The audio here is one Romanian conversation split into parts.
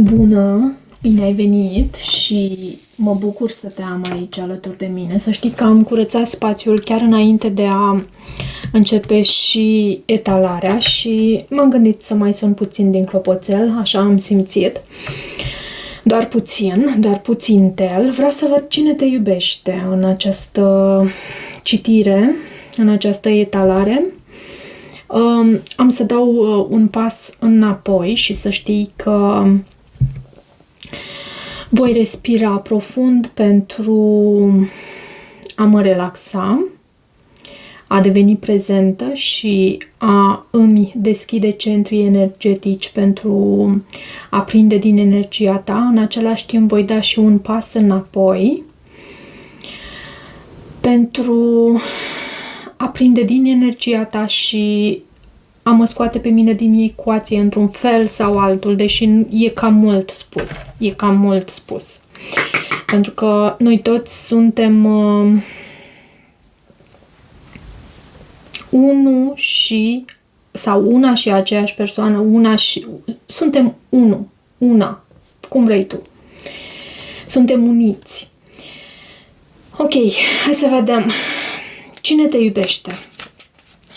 Bună! Bine ai venit și mă bucur să te am aici alături de mine. Să știi că am curățat spațiul chiar înainte de a începe și etalarea și m-am gândit să mai sun puțin din clopoțel, așa am simțit. Doar puțin tel. Vreau să văd cine te iubește în această citire, în această etalare. Am să dau un pas înapoi și să știi că voi respira profund pentru a mă relaxa, a deveni prezentă și a îmi deschide centrii energetici pentru a prinde din energia ta. În același timp voi da și un pas înapoi pentru a prinde din energia ta și a mă scoate pe mine din ecuație într-un fel sau altul, deși e cam mult spus. Pentru că noi toți suntem unul și, sau una și aceeași persoană, suntem una, cum vrei tu. Suntem uniți. Ok, hai să vedem. Cine te iubește?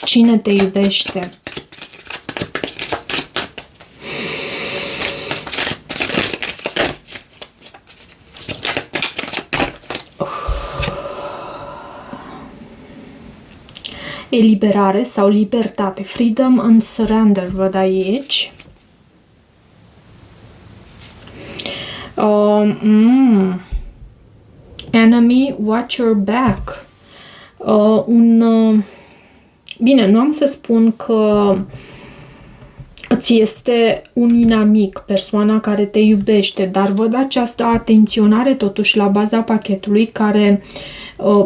Cine te iubește? Eliberare sau libertate. Freedom and surrender, văd aici. Enemy, watch your back. Bine, nu am să spun că îți este un inamic, persoana care te iubește, dar văd această atenționare totuși la baza pachetului care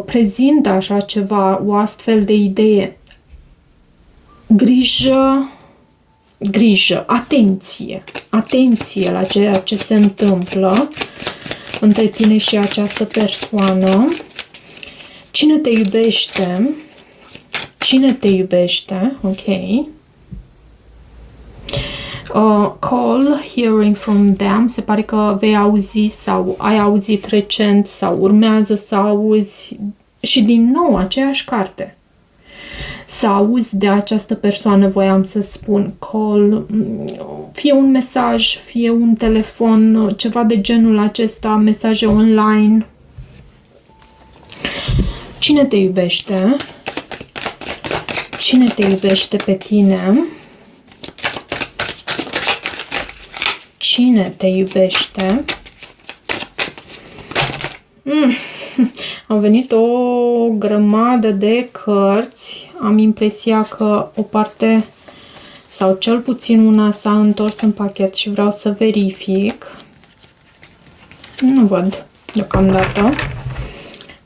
prezintă așa ceva, o astfel de idee. Grijă, atenție la ceea ce se întâmplă între tine și această persoană. Cine te iubește? Cine te iubește? Ok. Call, hearing from them. Se pare că vei auzi sau ai auzit recent sau urmează să auzi și din nou aceeași carte. Să auzi de această persoană, voiam să spun. Call, fie un mesaj, fie un telefon, ceva de genul acesta, mesaje online. Cine te iubește? Cine te iubește pe tine? Cine te iubește? Au venit o grămadă de cărți. Am impresia că o parte sau cel puțin una s-a întors în pachet și vreau să verific. Nu văd deocamdată.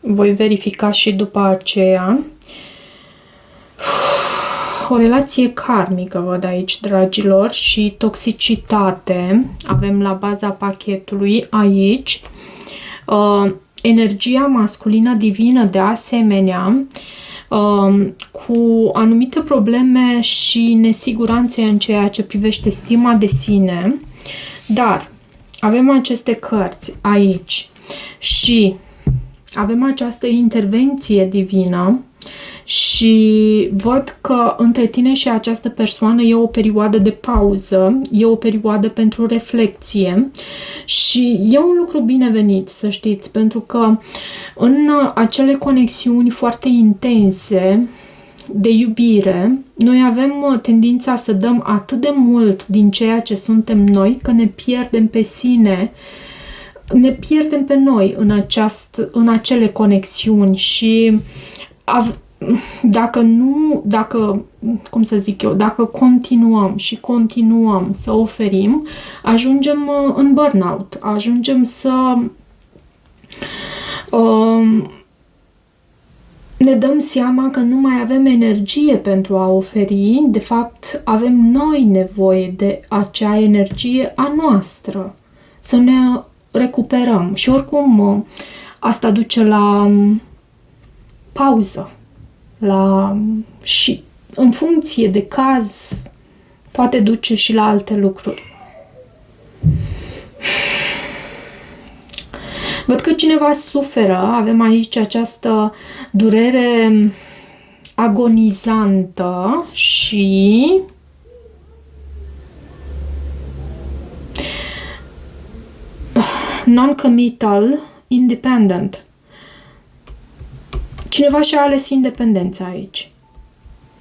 Voi verifica și după aceea. O relație karmică văd aici, dragilor, și toxicitate. Avem la baza pachetului aici. Energia masculină divină de asemenea, cu anumite probleme și nesiguranțe în ceea ce privește stima de sine. Dar avem aceste cărți aici și avem această intervenție divină și văd că între tine și această persoană e o perioadă de pauză, e o perioadă pentru reflecție și e un lucru binevenit, să știți, pentru că în acele conexiuni foarte intense de iubire, noi avem tendința să dăm atât de mult din ceea ce suntem noi, că ne pierdem pe sine, ne pierdem pe noi în acele conexiuni și dacă continuăm să oferim, ajungem în burnout, ajungem să ne dăm seama că nu mai avem energie pentru a oferi. De fapt, avem noi nevoie de acea energie a noastră, să ne recuperăm. Și oricum, asta duce la pauză. Și în funcție de caz poate duce și la alte lucruri. Văd că cineva suferă, avem aici această durere agonizantă și non-committal, independent. Cineva și-a ales independența aici.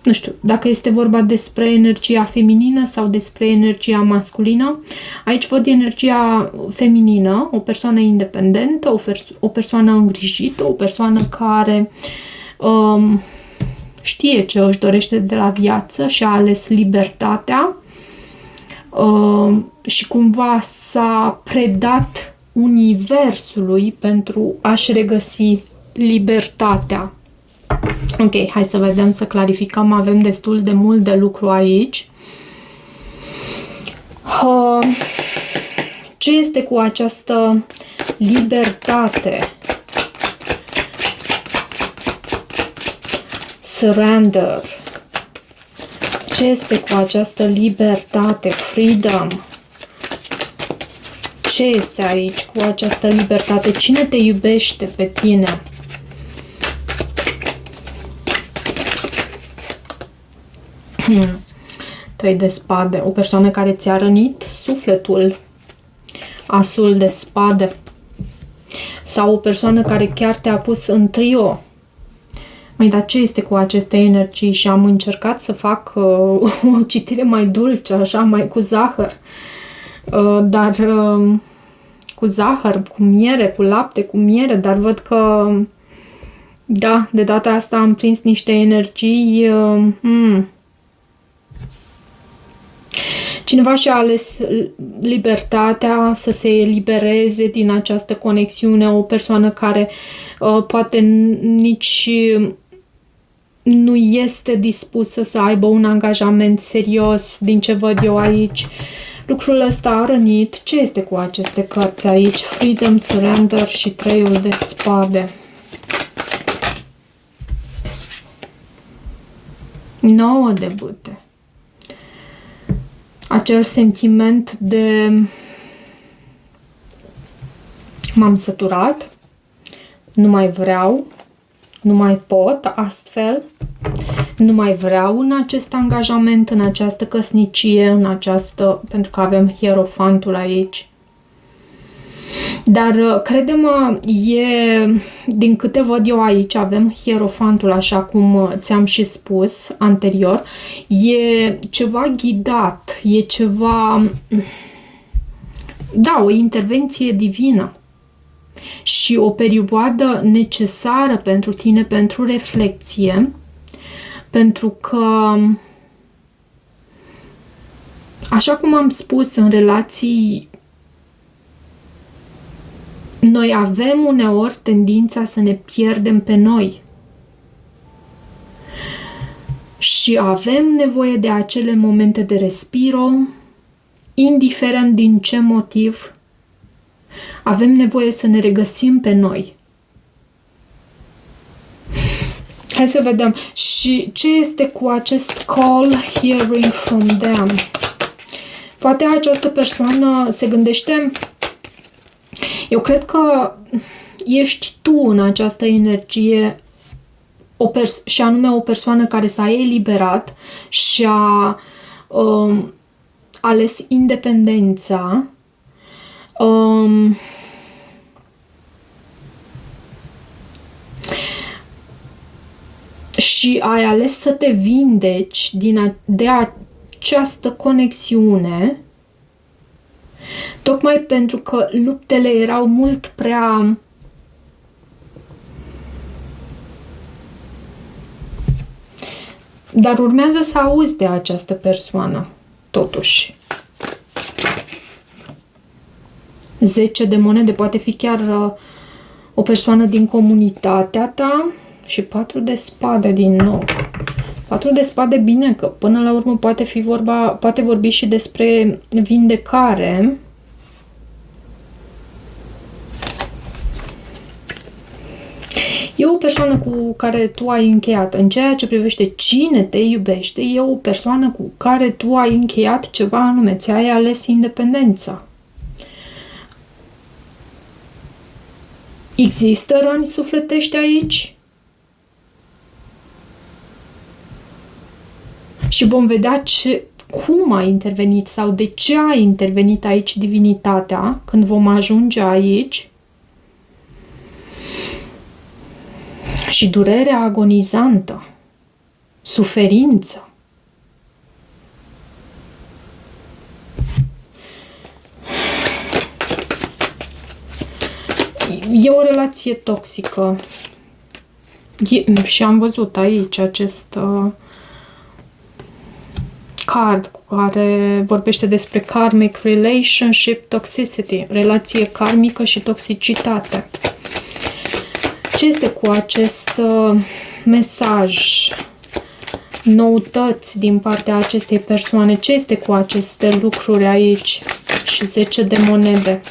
Nu știu, dacă este vorba despre energia feminină sau despre energia masculină. Aici văd energia feminină, o persoană independentă, o persoană îngrijită, o persoană care știe ce își dorește de la viață și a ales libertatea și cumva s-a predat universului pentru a-și regăsi libertatea. Ok, hai să vedem, să clarificăm, avem destul de mult de lucru aici. Ce este cu această libertate? Surrender. Ce este cu această libertate? Freedom. Ce este aici cu această libertate? Cine te iubește pe tine? Trei de spade. O persoană care ți-a rănit sufletul. Asul de spade. Sau o persoană care chiar te-a pus în trio. Măi, dar ce este cu aceste energii? Și am încercat să fac o citire mai dulce, așa, mai cu zahăr. Dar cu zahăr, cu miere, cu lapte, cu miere, dar văd că da, de data asta am prins niște energii. Cineva și-a ales libertatea să se elibereze din această conexiune, o persoană care poate nici nu este dispusă să aibă un angajament serios, din ce văd eu aici. Lucrul ăsta a rănit. Ce este cu aceste cărți aici? Freedom, Surrender și Treiul de spade. 9 de bâte. Acel sentiment de m-am săturat, nu mai vreau, nu mai pot astfel, nu mai vreau în acest angajament, în această căsnicie, în această, pentru că avem Hierofantul aici. Dar, crede-mă, din câte văd eu aici, avem Hierofantul, așa cum ți-am și spus anterior, e ceva ghidat, e ceva, da, o intervenție divină și o perioadă necesară pentru tine, pentru reflecție, pentru că, așa cum am spus, în relații noi avem uneori tendința să ne pierdem pe noi și avem nevoie de acele momente de respiro, indiferent din ce motiv, avem nevoie să ne regăsim pe noi. Hai să vedem. Și ce este cu acest call, hearing from them? Poate această persoană se gândește. Eu cred că ești tu în această energie, și anume o persoană care s-a eliberat și a ales independența. Și ai ales să te vindeci de această conexiune, tocmai pentru că luptele erau mult prea dar urmează să auzi de această persoană, totuși. 10 de monede, poate fi chiar o persoană din comunitatea ta și 4 de spade din nou. 4 de spade, bine, că până la urmă poate vorbi și despre vindecare. E o persoană cu care tu ai încheiat, în ceea ce privește cine te iubește, e o persoană cu care tu ai încheiat ceva anume, ți-ai ales independența. Există răni sufletești aici? Și vom vedea cum a intervenit sau de ce a intervenit aici divinitatea când vom ajunge aici. Și durerea agonizantă, suferință. E o relație toxică. Și am văzut aici acest card cu care vorbește despre karmic relationship toxicity, relație karmică și toxicitate. Ce este cu acest mesaj? Noutăți din partea acestei persoane? Ce este cu aceste lucruri aici? Și 10 de monede.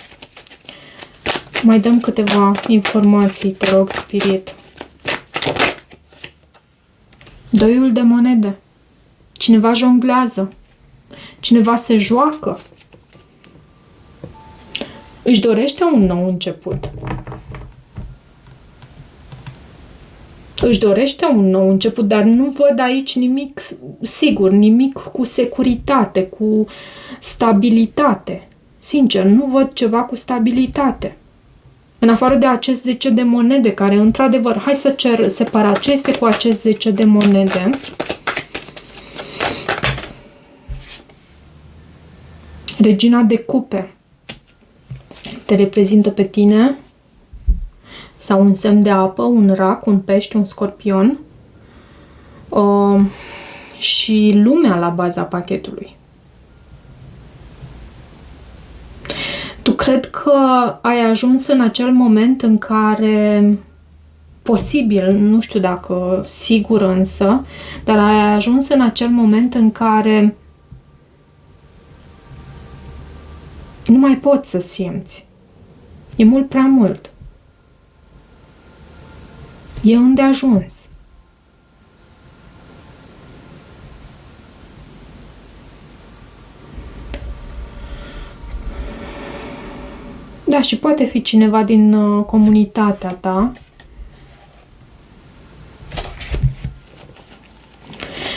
Mai dăm câteva informații, te rog, spirit. Doiul de monede. Cineva jonglează. Cineva se joacă. Își dorește un nou început. Își dorește un nou început, dar nu văd aici nimic sigur, nimic cu securitate, cu stabilitate. Sincer, nu văd ceva cu stabilitate. În afară de acest 10 de monede, care, într-adevăr, hai să cer separat ce este cu acest 10 de monede. Regina de cupe te reprezintă pe tine, sau un semn de apă, un rac, un pește, un scorpion, și lumea la baza pachetului. Tu cred că ai ajuns în acel moment în care, posibil, nu știu dacă sigur însă, dar ai ajuns în acel moment în care nu mai poți să simți. E mult prea mult. E îndeajuns. Da, și poate fi cineva din comunitatea ta.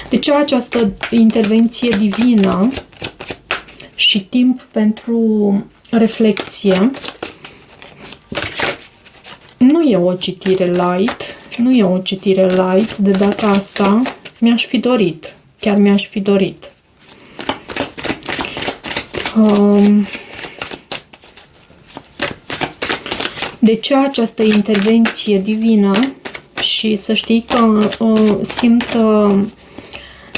Deci această intervenție divină și timp pentru reflecție. Nu e o citire light, nu e o citire light de data asta. Mi-aș fi dorit, chiar mi-aș fi dorit. De ce această intervenție divină? Și să știi că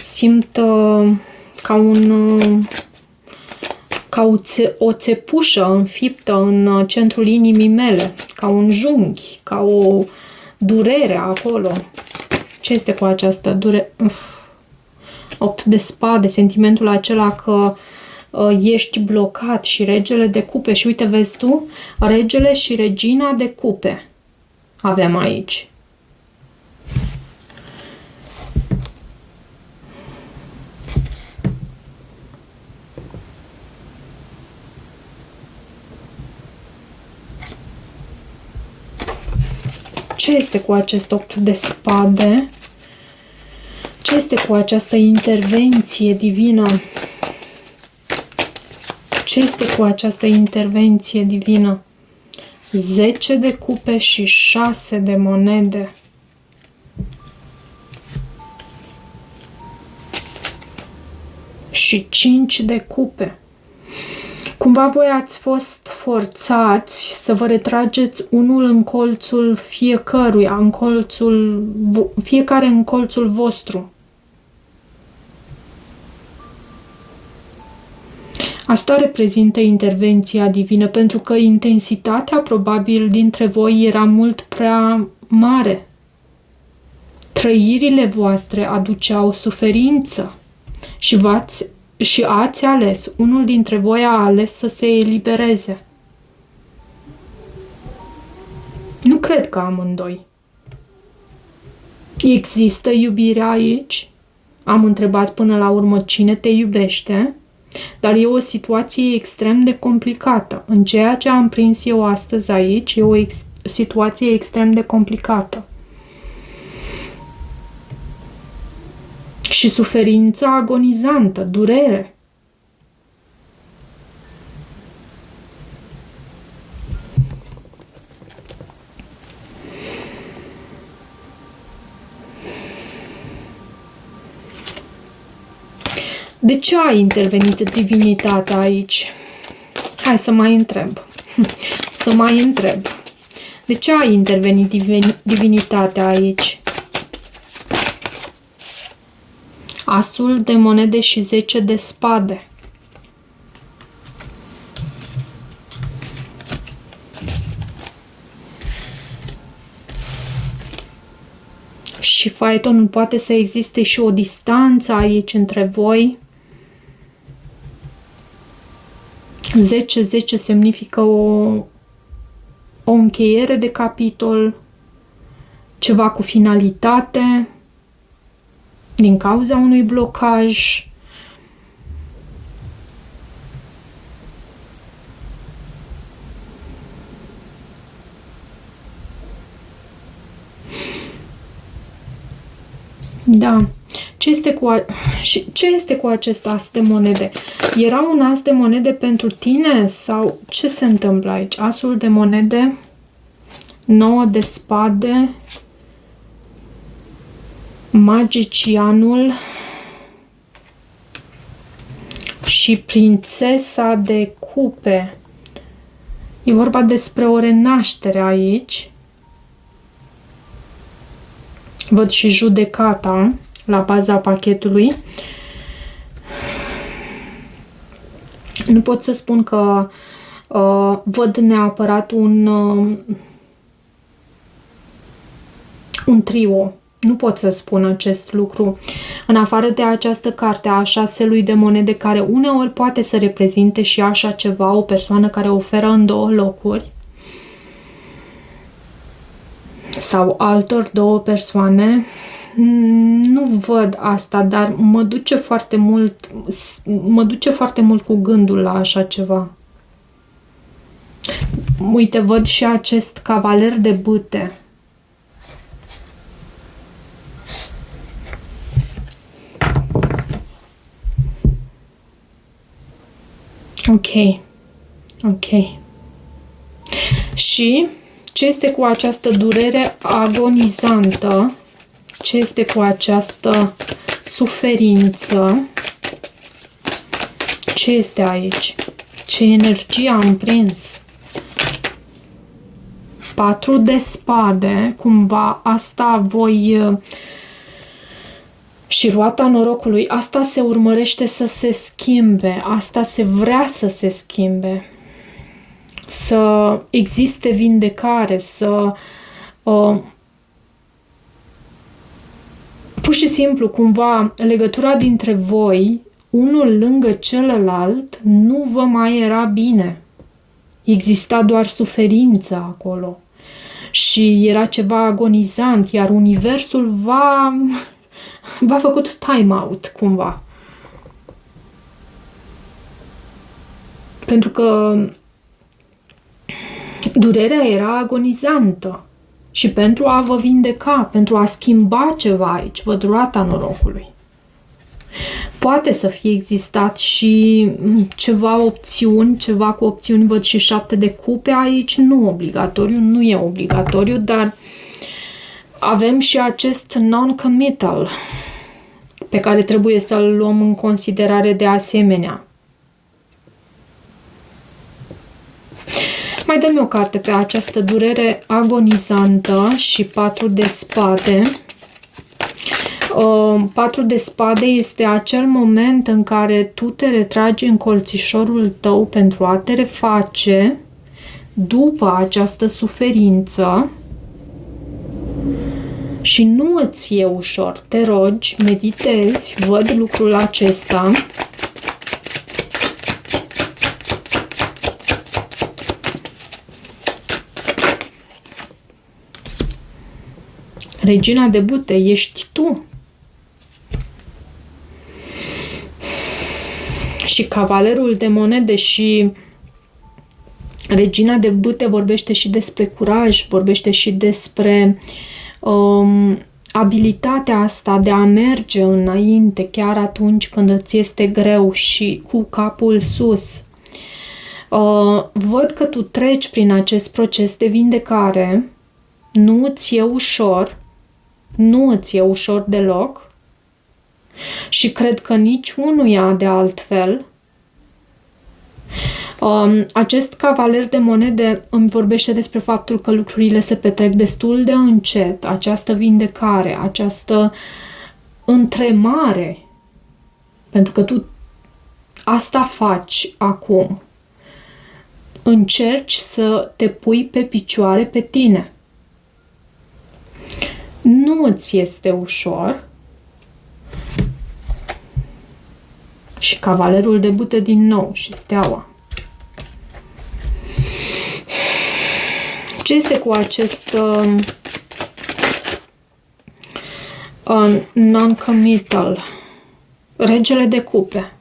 simt ca o țepușă înfiptă în centrul inimii mele, ca un junghi, ca o durere acolo. Ce este cu această durere? 8 de spade, sentimentul acela că ești blocat, și regele de cupe. Și uite, vezi tu, regele și regina de cupe avem aici. Ce este cu acest 8 de spade? Ce este cu această intervenție divină? Ce este cu această intervenție divină? 10 de cupe și 6 de monede. Și 5 de cupe. Cumva voi ați fost forțați să vă retrageți unul în colțul fiecăruia, fiecare în colțul vostru. Asta reprezintă intervenția divină, pentru că intensitatea probabil dintre voi era mult prea mare. Trăirile voastre aduceau suferință și ați ales, unul dintre voi a ales să se elibereze. Nu cred că amândoi. Există iubire aici? Am întrebat până la urmă cine te iubește, dar e o situație extrem de complicată. În ceea ce am prins eu astăzi aici, e o situație extrem de complicată. Și suferință agonizantă, durere. De ce a intervenit divinitatea aici? Hai să mai întreb. Să mai întreb. De ce a intervenit divinitatea aici? Asul de monede și 10 de spade. Și faetonul, poate să existe și o distanță aici între voi. 10 semnifică o încheiere de capitol, ceva cu finalitate, din cauza unui blocaj. Da. Ce este cu acest as de monede? Era un as de monede pentru tine sau ce se întâmplă aici? Asul de monede, 9 de spade, magicianul și prințesa de cupe. E vorba despre o renaștere aici. Văd și judecata la baza pachetului. Nu pot să spun că văd neapărat un trio. Nu pot să spun acest lucru. În afară de această carte a 6-lui de monede, care uneori poate să reprezinte și așa ceva, o persoană care oferă în 2 locuri, sau altor 2 persoane, nu văd asta, dar mă duce foarte mult cu gândul la așa ceva. Uite, văd și acest cavaler de bâte. Ok. Și ce este cu această durere agonizantă? Ce este cu această suferință? Ce este aici? Ce energie am prins? 4 de spade, cumva asta voi... Și roata norocului, asta se urmărește să se schimbe, asta se vrea să se schimbe, să existe vindecare, să pur și simplu cumva legătura dintre voi, unul lângă celălalt, nu vă mai era bine. Exista doar suferință acolo și era ceva agonizant, iar universul v-a făcut time-out, cumva. Pentru că durerea era agonizantă. Și pentru a vă vindeca, pentru a schimba ceva aici, văd roata norocului. Poate să fie existat și ceva cu opțiuni, văd și 7 de cupe aici, nu e obligatoriu, dar avem și acest non-committal pe care trebuie să-l luăm în considerare de asemenea. Mai dăm o carte pe această durere agonizantă și 4 de spade. 4 de spade este acel moment în care tu te retragi în colțișorul tău pentru a te reface după această suferință și nu îți e ușor. Te rogi, meditezi, văd lucrul acesta. Regina de bâte, ești tu. Și cavalerul de monede și Regina de bâte vorbește și despre curaj, vorbește și despre abilitatea asta de a merge înainte, chiar atunci când îți este greu și cu capul sus. Văd că tu treci prin acest proces de vindecare, nu îți e ușor, nu îți e ușor deloc și cred că nici unuia de altfel. Acest cavaler de monede îmi vorbește despre faptul că lucrurile se petrec destul de încet, această vindecare, această întremare, pentru că tu asta faci acum. Încerci să te pui pe picioare pe tine. Nu îți este ușor. Și cavalerul de bâte din nou și steaua. Ce este cu acest non-committal? Regele de cupe.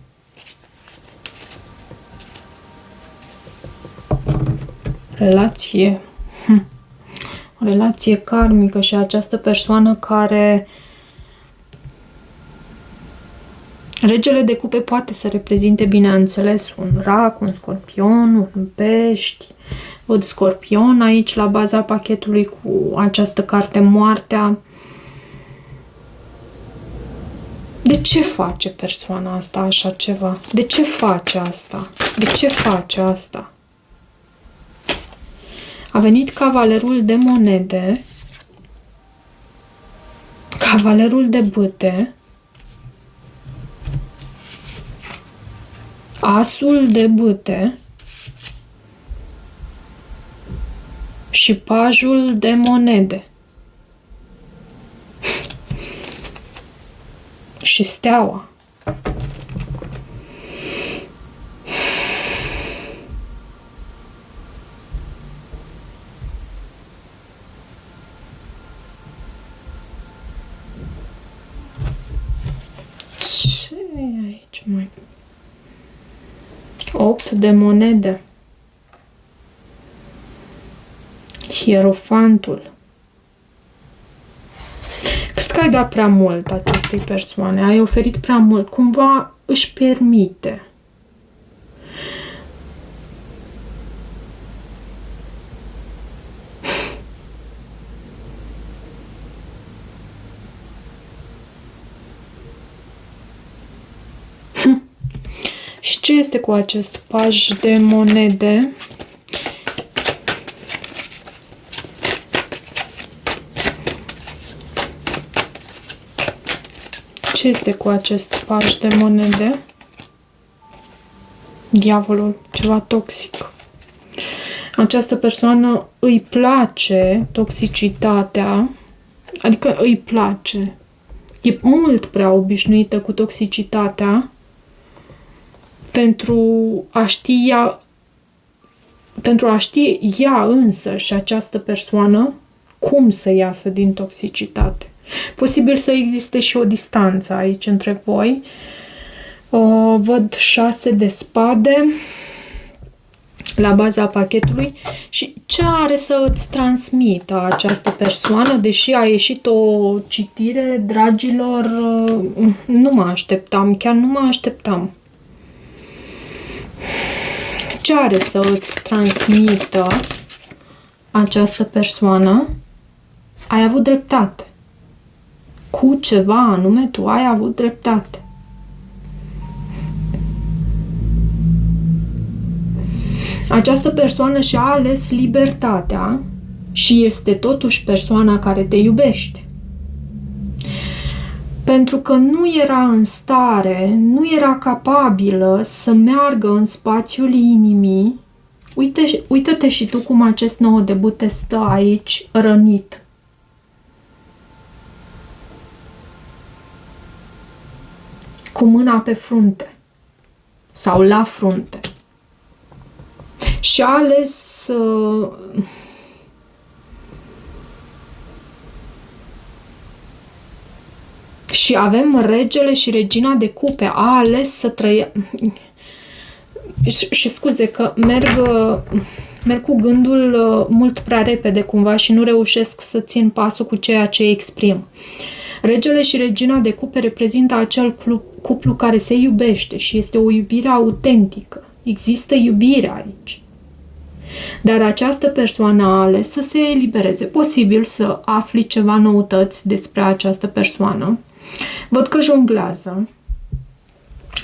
Relație. Relație karmică și această persoană care... Regele de cupe poate să reprezinte, bineînțeles, un rac, un scorpion, un pești. Văd scorpion aici la baza pachetului cu această carte, moartea. De ce face persoana asta așa ceva? De ce face asta? De ce face asta? A venit cavalerul de monede, cavalerul de bâte, asul de bâte și pajul de monede. Și steaua. Ce e aici, mai? 8 de monede. Hierofantul. Cred că ai dat prea mult acestei persoane. Ai oferit prea mult. Cumva își permite. Și ce este cu acest paj de monede? Ce este cu acest paj de monede? Diavolul, ceva toxic. Această persoană îi place toxicitatea, adică îi place. E mult prea obișnuită cu toxicitatea pentru a ști ea însă și această persoană cum să iasă din toxicitate. Posibil să existe și o distanță aici între voi. Văd 6 de spade la baza pachetului și ce are să îți transmită această persoană, deși a ieșit o citire, dragilor, nu mă așteptam, chiar nu mă așteptam. Ce are să îți transmită această persoană? Ai avut dreptate. Cu ceva anume, tu ai avut dreptate. Această persoană și-a ales libertatea și este totuși persoana care te iubește. Pentru că nu era în stare, nu era capabilă să meargă în spațiul inimii. Uită-te și tu cum acest 9 de bâte stă aici, rănit. Cu mâna pe frunte sau la frunte. Și a ales și avem regele și regina de cupe. A ales să trăie... Și scuze că merg merg cu gândul mult prea repede cumva și nu reușesc să țin pasul cu ceea ce exprim. Regele și regina de cupe reprezintă acel cuplu care se iubește și este o iubire autentică. Există iubire aici. Dar această persoană a ales să se elibereze. Posibil să afli ceva noutăți despre această persoană. Văd că jonglează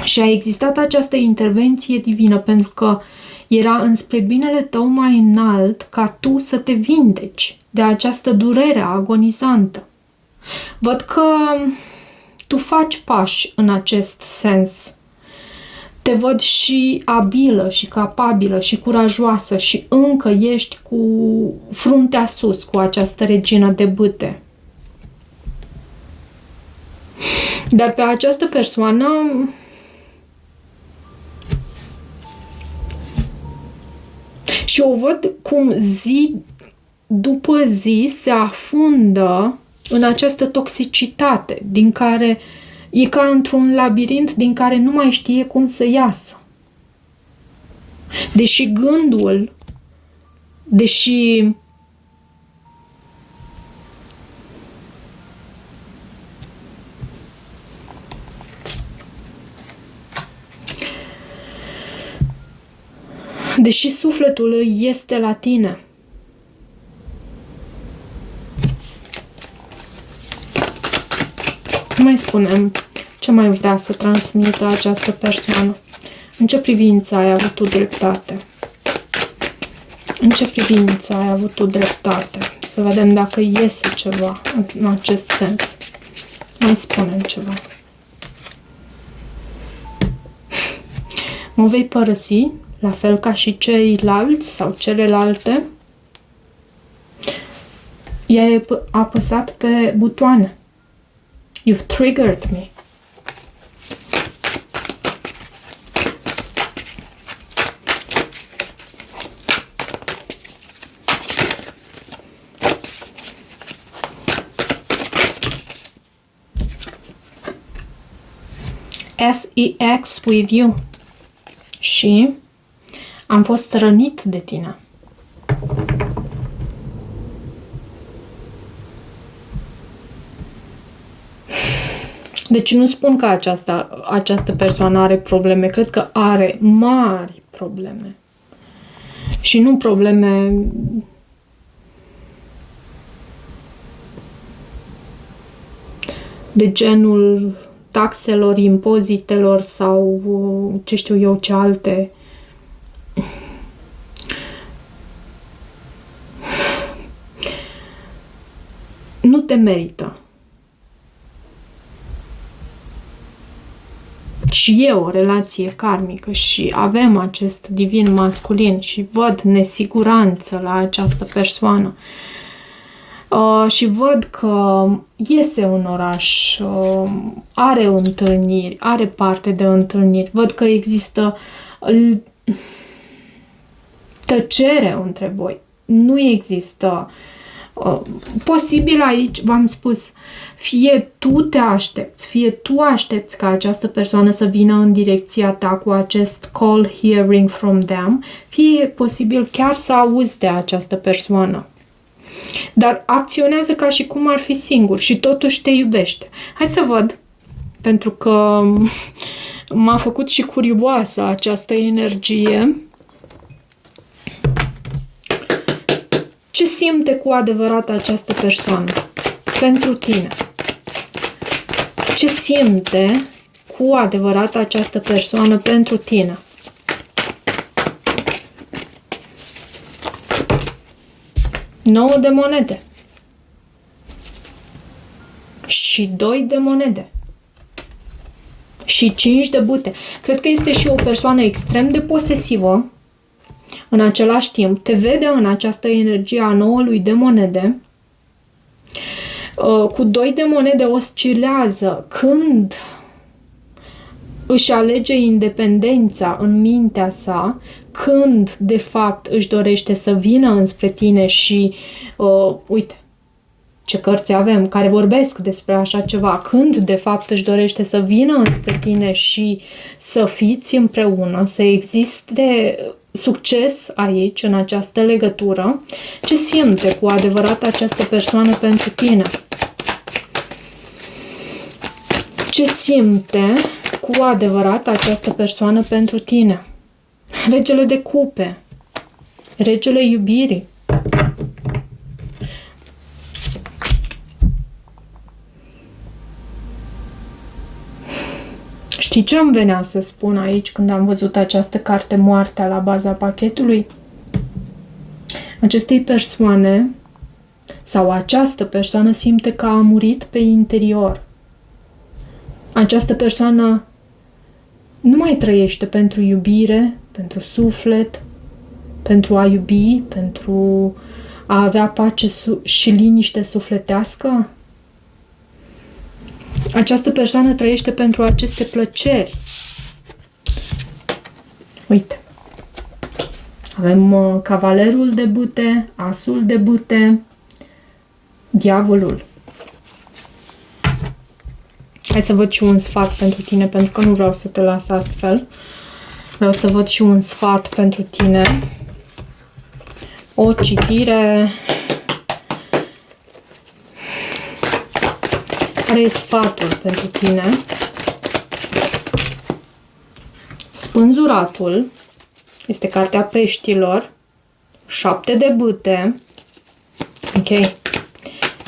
și a existat această intervenție divină pentru că era înspre binele tău mai înalt ca tu să te vindeci de această durere agonizantă. Văd că tu faci pași în acest sens. Te văd și abilă și capabilă și curajoasă și încă ești cu fruntea sus cu această regină de bâte. Dar pe această persoană și o văd cum zi după zi se afundă în această toxicitate din care e ca într-un labirint din care nu mai știe cum să iasă. Deși gândul, deși sufletul lui este la tine. Mai spunem ce mai vrea să transmită această persoană. În ce privință ai avut tu dreptate? În ce privință ai avut tu dreptate? Să vedem dacă iese ceva în acest sens. Mai spunem ceva. Mă vei părăsi, la fel ca și ceilalți sau celelalte. Ea a apăsat pe butoane. You've triggered me. SEX with you. Și am fost rănit de tine. Deci nu spun că această persoană are probleme. Cred că are mari probleme. Și nu probleme de genul taxelor, impozitelor sau ce știu eu ce alte. Nu te merită. Și e o relație karmică și avem acest divin masculin și văd nesiguranță la această persoană. Și văd că iese în oraș, are întâlniri, are parte de întâlniri. Văd că există tăcere între voi. Nu există. Posibil aici, v-am spus, fie tu te aștepți, fie tu aștepți ca această persoană să vină în direcția ta cu acest call hearing from them, fie posibil chiar să auzi de această persoană. Dar acționează ca și cum ar fi singur și totuși te iubește. Hai să văd, pentru că m-a făcut și curioasă această energie. Ce simte cu adevărat această persoană pentru tine? Ce simte cu adevărat această persoană pentru tine? Nouă de monede. Și 2 de monede. Și 5 de bâte. Cred că este și o persoană extrem de posesivă. În același timp, te vede în această energie a 9 de monede. Cu 2 de monede oscilează când își alege independența în mintea sa, când de fapt își dorește să vină înspre tine și uite ce cărți avem care vorbesc despre așa ceva, când de fapt își dorește să vină înspre tine și să fiți împreună, să existe succes aici, în această legătură. Ce simte cu adevărat această persoană pentru tine? Ce simte cu adevărat această persoană pentru tine? Regele de cupe, regele iubirii. Știi ce îmi venea să spun aici când am văzut această carte, moartea, la baza pachetului? Acestei persoane sau această persoană simte că a murit pe interior. Această persoană nu mai trăiește pentru iubire, pentru suflet, pentru a iubi, pentru a avea pace și liniște sufletească. Această persoană trăiește pentru aceste plăceri. Uite. Avem cavalerul de bâte, asul de bâte, diavolul. Hai să văd și un sfat pentru tine, pentru că nu vreau să te las astfel. Vreau să văd și un sfat pentru tine. O citire. Care e sfatul pentru tine? Spânzuratul. Este cartea peștilor. 7 de bâte. Ok.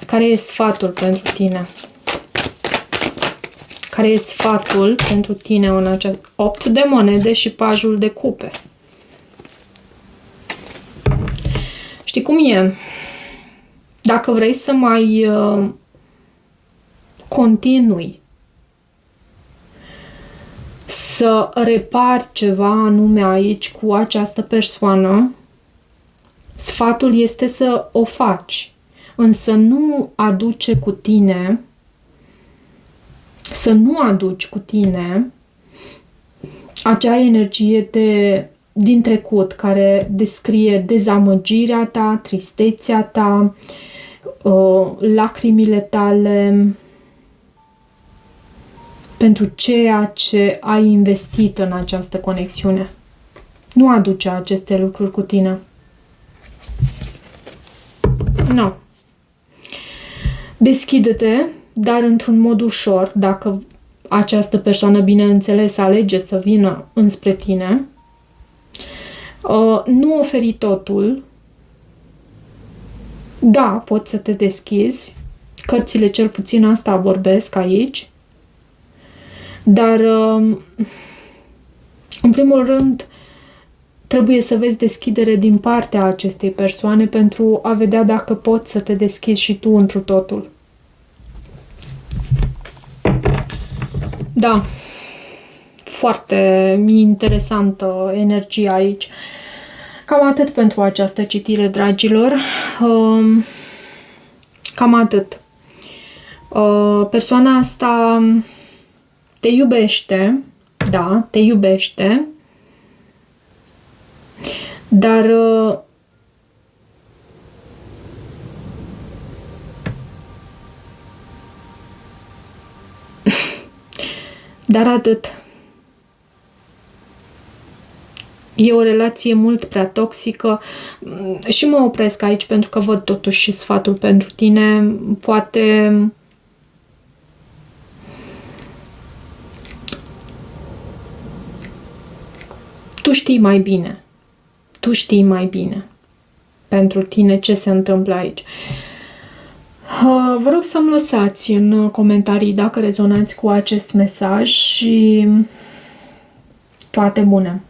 Care e sfatul pentru tine? Care e sfatul pentru tine în acest 8 de monede și pajul de cupe? Știi cum e? Dacă vrei să mai continui să repari ceva anume aici cu această persoană, sfatul este să o faci, însă nu aduce cu tine, să nu aduci cu tine acea energie din trecut care descrie dezamăgirea ta, tristețea ta, lacrimile tale pentru ceea ce ai investit în această conexiune. Nu aduce aceste lucruri cu tine. Nu. Deschide-te, dar într-un mod ușor, dacă această persoană, bineînțeles, alege să vină înspre tine. Nu oferi totul. Da, poți să te deschizi. Cărțile cel puțin asta vorbesc aici. Dar, în primul rând, trebuie să vezi deschidere din partea acestei persoane pentru a vedea dacă poți să te deschizi și tu întru totul. Da, foarte interesantă energia aici. Cam atât pentru această citire, dragilor. Cam atât. Persoana asta te iubește, da, te iubește, dar dar atât. E o relație mult prea toxică și mă opresc aici pentru că văd totuși și sfatul pentru tine. Poate tu știi mai bine. Tu știi mai bine pentru tine ce se întâmplă aici. Vă rog să-mi lăsați în comentarii dacă rezonați cu acest mesaj și toate bune!